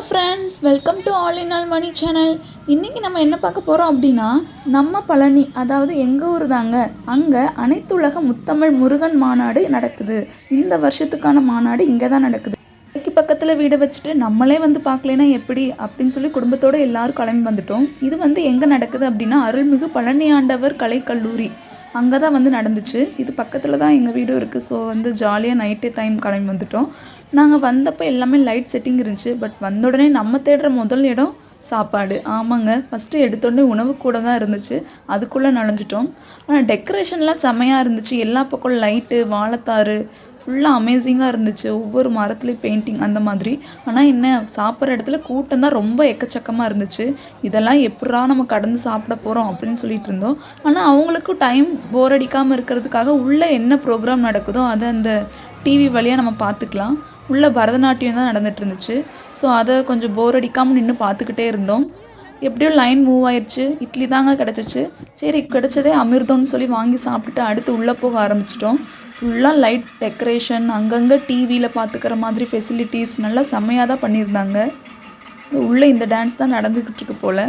Friends, welcome to all in all Mani channel. இன்றைக்கி நம்ம என்ன பார்க்க போகிறோம் அப்படின்னா, நம்ம பழனி, அதாவது எங்கள் ஊர் தாங்க. அங்கே அனைத்துலக முத்தமிழ் முருகன் மாநாடு நடக்குது. இந்த வருஷத்துக்கான மாநாடு இங்கே தான் நடக்குது. இதுக்கு பக்கத்தில் வீடை வச்சுட்டு நம்மளே வந்து பார்க்கலனா எப்படி அப்படின்னு சொல்லி குடும்பத்தோடு எல்லோரும் கிளம்பி வந்துட்டோம். இது எங்கே நடக்குது அப்படின்னா, அருள்மிகு பழனி ஆண்டவர் கலைக்கல்லூரி அங்கே தான் நடந்துச்சு. இது பக்கத்தில் தான் எங்கள் வீடும் இருக்குது. ஸோ ஜாலியாக நைட்டு டைம் கிளம்பி வந்துட்டோம். நாங்கள் வந்தப்போ எல்லாமே லைட் செட்டிங் இருந்துச்சு. பட் வந்த உடனே நம்ம தேடுற முதல் இடம் சாப்பாடு. ஆமாங்க, ஃபஸ்ட்டு எடுத்தோடனே உணவு கூட தான் இருந்துச்சு. அதுக்குள்ளே நுழைஞ்சிட்டோம். ஆனால் டெக்கரேஷன்லாம் செம்மையாக இருந்துச்சு. எல்லா பக்கம் லைட்டு, வாழைத்தாறு ஃபுல்லாக அமேசிங்காக இருந்துச்சு. ஒவ்வொரு மரத்துலேயும் பெயிண்டிங் அந்த மாதிரி. ஆனால் என்ன, சாப்பிட்ற இடத்துல கூட்டம் தான் ரொம்ப எக்கச்சக்கமாக இருந்துச்சு. இதெல்லாம் எப்படா நம்ம கடந்து சாப்பிட போகிறோம் அப்படின்னு சொல்லிட்டு இருந்தோம். ஆனால் அவங்களுக்கும் டைம் போர் அடிக்காமல் இருக்கிறதுக்காக உள்ளே என்ன ப்ரோக்ராம் நடக்குதோ அதை அந்த டிவி வழியாக நம்ம பார்த்துக்கலாம். உள்ளே பரதநாட்டியம் தான் நடந்துகிட்டு இருந்துச்சு. ஸோ அதை கொஞ்சம் போர் அடிக்காமல் நின்று பார்த்துக்கிட்டே இருந்தோம். எப்படியோ லைன் மூவ் ஆயிடுச்சு. இட்லி தாங்க கிடச்சிச்சு. சரி, கிடச்சதே அமிர்தம்னு சொல்லி வாங்கி சாப்பிட்டுட்டு அடுத்து உள்ளே போக ஆரம்பிச்சிட்டோம். ஃபுல்லாக லைட் டெக்கரேஷன், அங்கங்கே டிவியில் பார்த்துக்கிற மாதிரி ஃபெசிலிட்டிஸ் நல்லா செம்மையாக தான் பண்ணியிருந்தாங்க. உள்ளே இந்த டான்ஸ் தான் நடந்துக்கிட்டு இருக்கு போல்.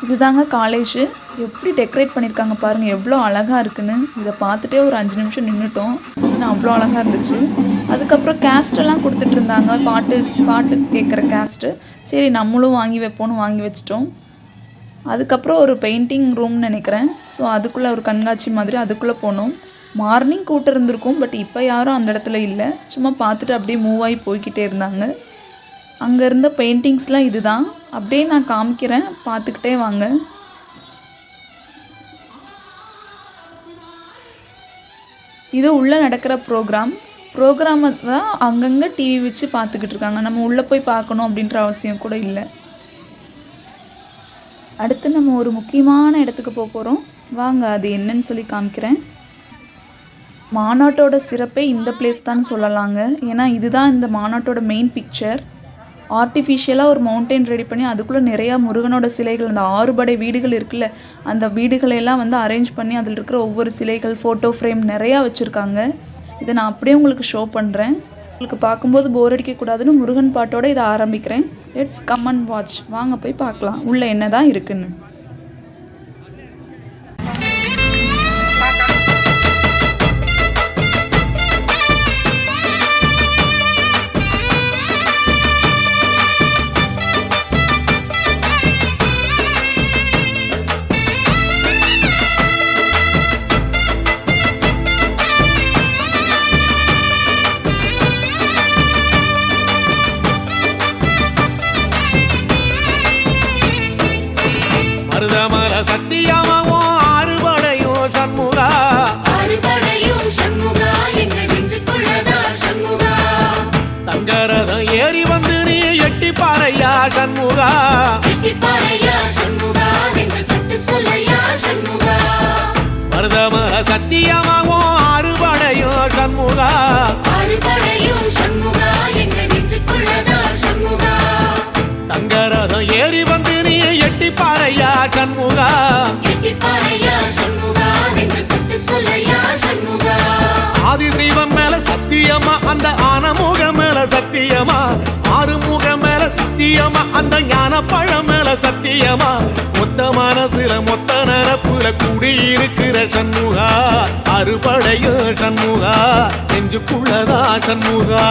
இதுதாங்க காலேஜு. எப்படி டெக்கரேட் பண்ணியிருக்காங்க பாருங்கள், எவ்வளோ அழகாக இருக்குன்னு. இதை பார்த்துட்டே ஒரு 5 நிமிஷம் நின்றுட்டோம். ஆனால் அவ்வளோ அழகாக இருந்துச்சு. அதுக்கப்புறம் கேஸ்டெல்லாம் கொடுத்துட்டு இருந்தாங்க, பாட்டு கேட்குற கேஸ்ட்டு. சரி, நம்மளும் வாங்கி வைப்போன்னு வாங்கி வச்சிட்டோம். அதுக்கப்புறம் ஒரு பெயிண்டிங் ரூம்னு நினைக்கிறேன். ஸோ அதுக்குள்ளே ஒரு கண்காட்சி மாதிரி அதுக்குள்ளே போனோம். மார்னிங் கூட்டம் இருந்திருக்கும். பட் இப்போ யாரும் அந்த இடத்துல இல்லை. சும்மா பார்த்துட்டு அப்படியே மூவ் ஆகி போய்கிட்டே இருந்தாங்க. அங்கே இருந்த பெயிண்டிங்ஸ்லாம் இது தான். அப்படியே நான் காமிக்கிறேன், பார்த்துக்கிட்டே வாங்க. இது உள்ளே நடக்கிற ப்ரோக்ராமை தான் அங்கங்கே டிவி வச்சு பார்த்துக்கிட்டு இருக்காங்க. நம்ம உள்ளே போய் பார்க்கணும் அப்படின்ற அவசியம் கூட இல்லை. அடுத்து நம்ம ஒரு முக்கியமான இடத்துக்கு போக போகிறோம். வாங்க, அது என்னன்னு சொல்லி காமிக்கிறேன். மாநாட்டோட சிறப்பே இந்த பிளேஸ் தான் சொல்லலாங்க. ஏன்னா இதுதான் இந்த மாநாட்டோட மெயின் பிக்சர். ஆர்டிஃபிஷியலாக ஒரு மவுண்டெயின் ரெடி பண்ணி அதுக்குள்ளே நிறையா முருகனோட சிலைகள், அந்த 6 படை வீடுகள் இருக்குல்ல, அந்த வீடுகளெல்லாம் அரேஞ்ச் பண்ணி அதில் இருக்கிற ஒவ்வொரு சிலைகள், ஃபோட்டோ ஃப்ரேம் நிறையா வச்சுருக்காங்க. இதை நான் அப்படியே உங்களுக்கு ஷோ பண்ணுறேன். உங்களுக்கு பார்க்கும்போது போர் அடிக்கக்கூடாதுன்னு முருகன் பாட்டோடு இதை ஆரம்பிக்கிறேன். Let's come and watch. வாங்க போய் பார்க்கலாம் உள்ளே என்ன தான் இருக்குன்னு. மருதமல சத்தியமாவோ ஆறுபடையோ சண்முகா, ஆறுபடையோ சண்முகா, எங்கள் நெஞ்சுக்குள்ளதா சண்முகா. தங்கரதம் ஏறி வந்து நீ எட்டி பாறையா சண்முகா, எட்டி பாறையா சண்முகா, எங்கள் சட்டு சொல்லையா சண்முகா. மருதமல சத்தியமாவோ ஆறுபடையோ சண்முகா, ஆறுபடையோ சண்முகா, எங்கள் நெஞ்சுக்குள்ளதா சண்முகா. தங்கரதம் ஏறி வந்து நீ எட்டி பாறையா சண்முகா, எட்டி பாறையா சண்முகா, எங்கள் சட்டு சொல்லையா சண்முகா. ஆதிசைவம் மேல சத்தியமா, அந்த ஆனமுக மேல சத்தியமா, ஆறுமுக மேல சத்தியமா, அந்த ஞான பழம் மேல சத்தியமா, மொத்த மனசுல மொத்த நரப்புல குடியிருக்கிற சண்முகா, அறுபடையோ சண்முகா, நெஞ்சுக்குள்ளதா சண்முகா.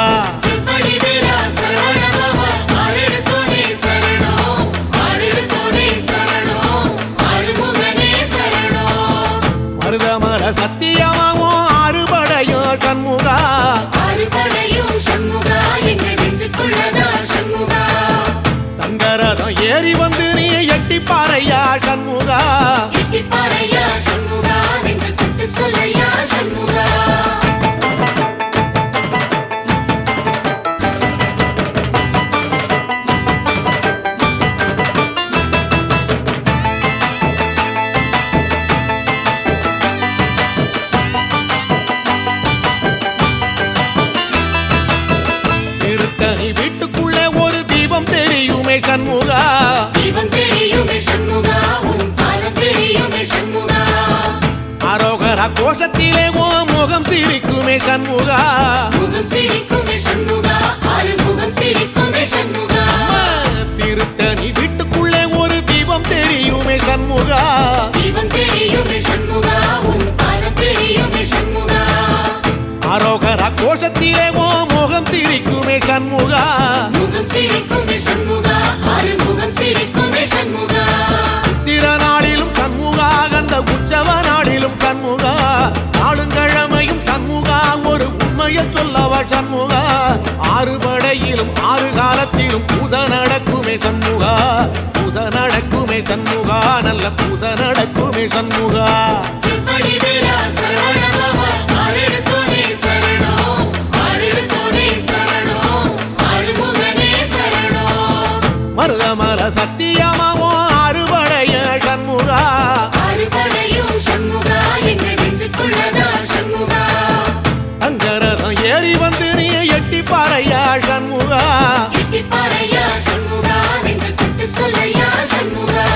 சிவடிவேலா சரவணபவா, ஆறெடுத்தோனே சரணம், ஆறெடுத்தோனே சரணம், ஆறுமுகனே சரணம். மருதமல சத்தியமாவோ ஆறுபடையோ சண்முகா, ஆறுபடையோ சண்முகா, எங்கள் நெஞ்சுக்குள்ளதா சண்முகா. தங்கரதம் ஏறி வந்து நீ எட்டி பாறையா சண்முகா, எட்டி பாறையா சண்முகா, எங்கள் சட்டு சொல்லையா சண்முகா. வீட்டுக்குள்ளே ஒரு தீபம் தெரியுமே சண்முகா, தீபம் தெரியுமே சண்முகா, உன் பாதம் தெரியுமே சண்முகா. அரோகரா கோஷத்திலே ஓ முகம் சிரிக்குமே சண்முகா முகம் சிரிக்குமே சண்முகா ஆறுமுகம் சிரிக்குமே சண்முகா திருத்தணி வீட்டுக்குள்ளே ஒரு தீபம் தெரியுமே சண்முகா தீபம் தெரியுமே சண்முகா உன் பாதம் தெரியுமே சண்முகா அரோகரா கோஷத்திலே ஓ முகம் சிரிக்குமே சண்முகா முகம் சிரிக்குமே சண்முகா ஆறுமுகம் சிரிக்குமே சண்முகா சித்திர நாளிலும் சண்முகா கந்த உற்சவ நாளிலும் சண்முகா நாளுங்கிழமையும் சண்முகா ஒரு உண்மையை சொல்லவா சண்முகா ஆறு படையிலும் ஆறு காலத்திலும் பூசை நடக்குமே சண்முகா பூசை நடக்குமே சண்முகா நல்ல பூசை நடக்குமே சண்முகா சிற்படி வீரா சரவணபவா ஆறெடுத்தோனே சரணம் ஆறெடுத்தோனே சரணம் ஆறுமுகனே சரணம் மருதமர சத்தியமாவோ அறுபடைய சண்முகா ஆறுபடையும் சண்முகா எங்க நெஞ்சுக்குள்ளதா சண்முகா அங்கரதம் ஏறி வந்து நீ எட்டி பாறையா சண்முகா எட்டிப்பாறையா சண்முகா நெஞ்சு தொட்டு சொல்லையா சண்முகா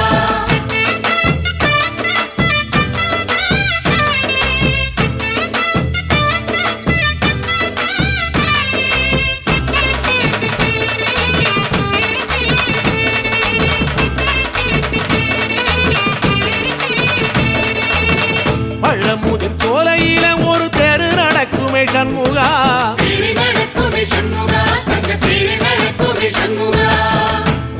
பழமுதிர் சோலையில ஒரு தெரு நடக்குமே சண்முகா தேரி நடக்குமே சண்முகா தங்க தேரி நடக்குமே சண்முகா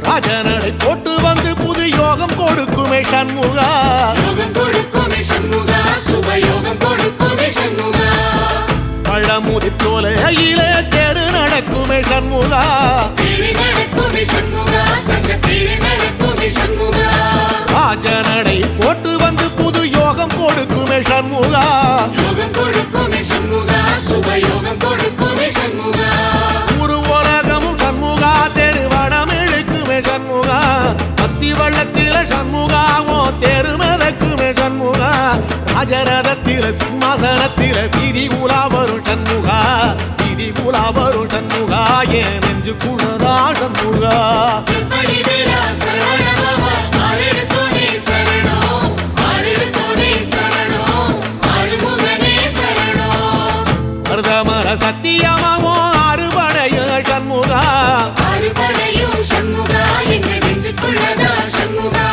ராஜனடை போட்டு வந்து புது யோகம் கொடுக்குமே சண்முகா யோகம் கொடுக்குமே சண்முகா சுபயோகம் கொடுக்குமே சண்முகா பழமுதிர் சோலையில தெரு நடக்குமே சண்முகா தேரி நடக்குமே சண்முகா தங்க தேரி நடக்குமே சண்முகா ராஜனடை போட்டு வந்து புது யோகம் கொடுக்குமே சண்முகா யோகம் கொடுக்குமே சண்முகா சுபயோகம் கொடுக்குமே சண்முகா ஒரு உலகமும் சண்முகா தெருவடம் இழுக்குமே சண்முகா பத்தி வள்ளத்தில சண்முகாவோ தெரு மிதக்குமே சண்முகா ராஜரதத்தில சிம்மாசனத்தில வீதி உலா வரும் சண்முகா வீதி உலா வரும் சண்முகா என் நெஞ்சுக்குள்ளதா சண்முகா சிற்படி வீரா சரவணபவா ஆறெடுத்தோனே சரணம் ஆறெடுத்தோனே சரணம் ஆறுமுகனே சரணம் மருதமர சத்தியமாவோ அறுபடைய சண்முகா ஆறுபடையும் சண்முகா எங்க நெஞ்சுக்குள்ளதா சண்முகா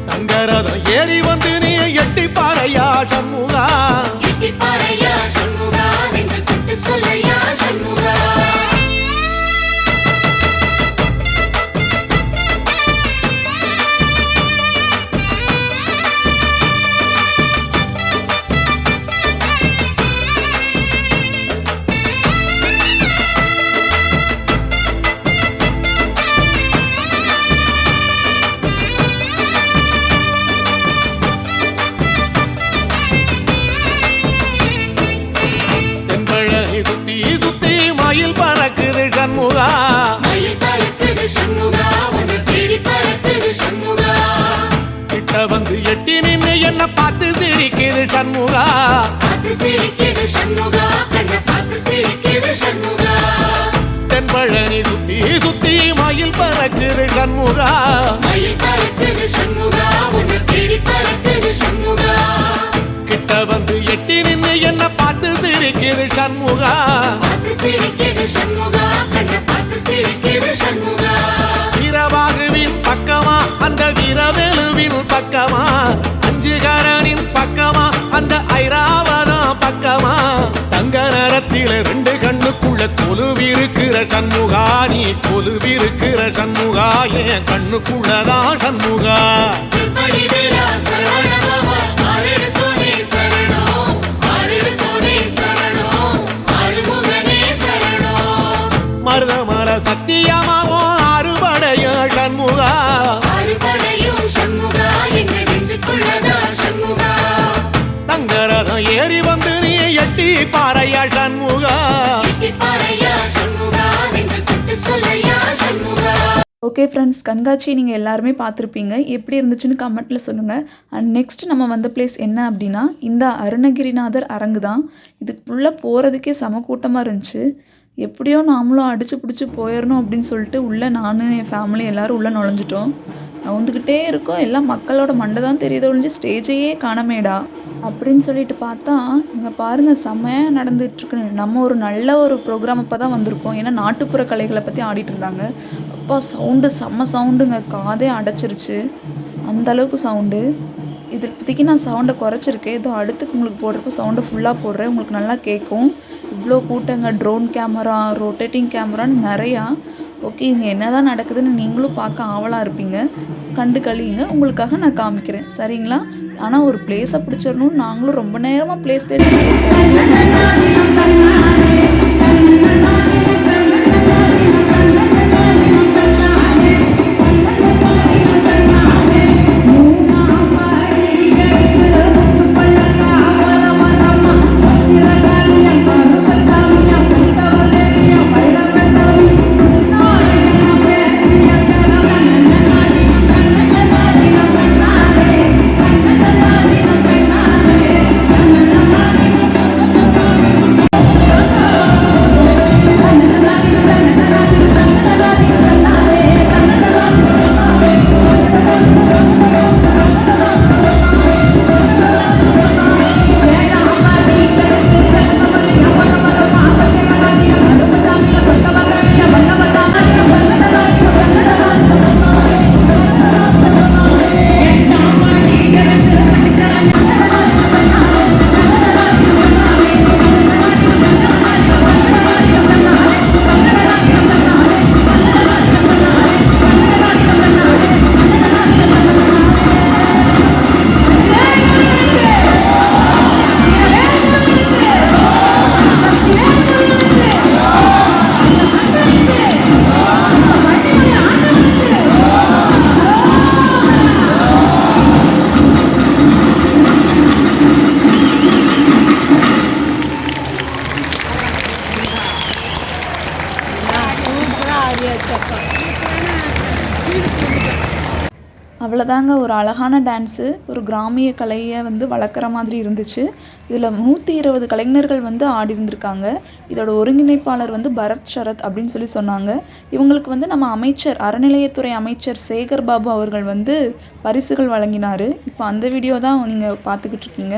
தங்கரதம் ஏறி வந்து நீ எட்டி பாறையா சண்முகா எட்டிப்பாறையா சண்முகா நெஞ்சு தொட்டு சொல்லையா சண்முகா தென்பழகி சுத்தி சுத்தி மயில் பறக்குது சண்முகா மயில் பறக்குது சண்முகா உன்னை தேடி பறக்குது சண்முகா கிட்ட வந்து எட்டி நின்று என்ன பார்த்து சிரிக்குது சண்முகா பார்த்து சிரிக்குது சண்முகா கண்ணை பார்த்து சிரிக்குது சண்முகா தென்பழனி சுத்தி சுத்தி மயில் பறக்குது சண்முகா மயில் பறக்குது சண்முகா உன்னை தேடி பறக்குது சண்முகா கிட்ட வந்து எட்டி நின்று என்ன பார்த்து சிரிக்குது சண்முகா பார்த்து சிரிக்குது சண்முகா கண்ணை பார்த்து சிரிக்குது சண்முகா வீரபாகுவின் பக்கமா அந்த வீரவேலுவின் பக்கமா அஞ்சுகரனின் பக்கமா அந்த ஐராவதம் பக்கமா தங்க நேரத்தில ரெண்டு கண்ணுக்குள்ள கொலுவிருக்கிற சண்முகா நீ கொலுவிருக்கிற சண்முகா என் கண்ணுக்குள்ளதான் சண்முகா சிற்படி வீரா சரவணபவா ஆறெடுத்தோனே சரணம் ஆறெடுத்தோனே சரணம் ஆறுமுகனே சரணம் மருதமர சத்தியமாவோ அறுபடைய சண்முகா ஆறுபடையும் சண்முகா எங்க நெஞ்சுக்குள்ளதா சண்முகா தங்கரதம் ஏறி வந்து நீ எட்டி பாறையா சண்முகா எட்டிப்பாறையா சண்முகா நெஞ்சு தொட்டு சொல்லையா சண்முகா ஓகே ஃப்ரெண்ட்ஸ், கண்காட்சி நீங்கள் எல்லாருமே பார்த்துருப்பீங்க. எப்படி இருந்துச்சுன்னு கமெண்ட்டில் சொல்லுங்கள். அண்ட் நெக்ஸ்ட் நம்ம வந்த பிளேஸ் என்ன அப்படின்னா இந்த அருணகிரிநாதர் அரங்கு தான். இதுக்குள்ளே போகிறதுக்கே செம கூட்டமாக இருந்துச்சு. எப்படியோ நாமளும் அடிச்சு பிடிச்சி போயிடணும் அப்படின்னு சொல்லிட்டு உள்ளே நான் என் ஃபேமிலி எல்லோரும் உள்ளே நுழைஞ்சிட்டோம். நவுந்துக்கிட்டே இருக்கோம். எல்லாம் மக்களோட மண்டை தான் தெரியுது ஒழிஞ்சு ஸ்டேஜையே காணமேடா. அப்படின்னு சொல்லிட்டு பார்த்தா இங்கே பாருங்கள் செம்மையாக நடந்துகிட்ருக்கு. நம்ம ஒரு நல்ல ஒரு ப்ரோக்ராம் அப்போ தான் வந்திருக்கோம். ஏன்னா நாட்டுப்புற கலைகளை பற்றி ஆடிட்டு இருந்தாங்க. அப்பா சவுண்டு செம்ம சவுண்டுங்க, காதே அடைச்சிருச்சு அந்தளவுக்கு சவுண்டு. இது இப்போதைக்கு நான் சவுண்டை குறைச்சிருக்கேன். ஏதோ அடுத்துக்கு உங்களுக்கு போடுறப்போ சவுண்டை ஃபுல்லாக போடுறேன், உங்களுக்கு நல்லா கேட்கும். இவ்வளோ கூட்டங்க, ட்ரோன் கேமரா, ரொட்டேட்டிங் கேமரான்னு நிறையா. ஓகே, இங்கே என்ன தான் நடக்குதுன்னு நீங்களும் பார்க்க ஆவலாக இருப்பீங்க. கண்டு கழியுங்க, உங்களுக்காக நான் காமிக்கிறேன் சரிங்களா. ஆனால் ஒரு பிளேஸை பிடிச்சிடணும்னு நாங்களும் ரொம்ப நேரமாக பிளேஸ் தேடி அவ்வளோதாங்க. ஒரு அழகான டான்ஸு, ஒரு கிராமிய கலையை வந்து வளர்க்குற மாதிரி இருந்துச்சு. இதில் 120 கலைஞர்கள் வந்து ஆடி இருந்திருக்காங்க. இதோட ஒருங்கிணைப்பாளர் வந்து பரத் ஷரத் அப்படின்னு சொல்லி சொன்னாங்க. இவங்களுக்கு வந்து நம்ம அமைச்சர், அறநிலையத்துறை அமைச்சர் சேகர் பாபு அவர்கள் வந்து பரிசுகள் வழங்கினார். இப்போ அந்த வீடியோ தான் நீங்கள் பார்த்துக்கிட்டு இருக்கீங்க.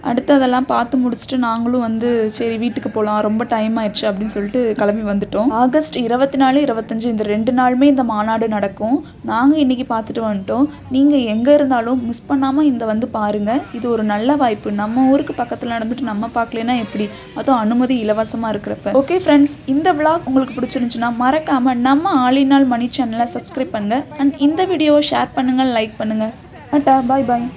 அடுத்து அதெல்லாம் பார்த்து முடிச்சுட்டு நாங்களும் வந்து சரி வீட்டுக்கு போகலாம், ரொம்ப டைம் ஆயிடுச்சு அப்படின்னு சொல்லிட்டு கிளம்பி வந்துட்டோம். ஆகஸ்ட் 24, 25 இந்த 2 நாளுமே இந்த மாநாடு நடக்கும். நாங்கள் இன்றைக்கி பார்த்துட்டு வந்துட்டோம். நீங்கள் எங்கே இருந்தாலும் மிஸ் பண்ணாமல் இந்த வந்து பாருங்கள். இது ஒரு நல்ல வாய்ப்பு. நம்ம ஊருக்கு பக்கத்தில் நடந்துட்டு நம்ம பார்க்கலன்னா எப்படி, அதுவும் அனுமதி இலவசமாக இருக்கிறப்ப. ஓகே ஃப்ரெண்ட்ஸ், இந்த விளாக் உங்களுக்கு பிடிச்சிருந்துச்சுன்னா மறக்காமல் நம்ம ஆலினால் மணி சேனலை சப்ஸ்கிரைப் பண்ணுங்கள். அண்ட் இந்த வீடியோவை ஷேர் பண்ணுங்கள், லைக் பண்ணுங்கள். டாடா, பாய் பாய்.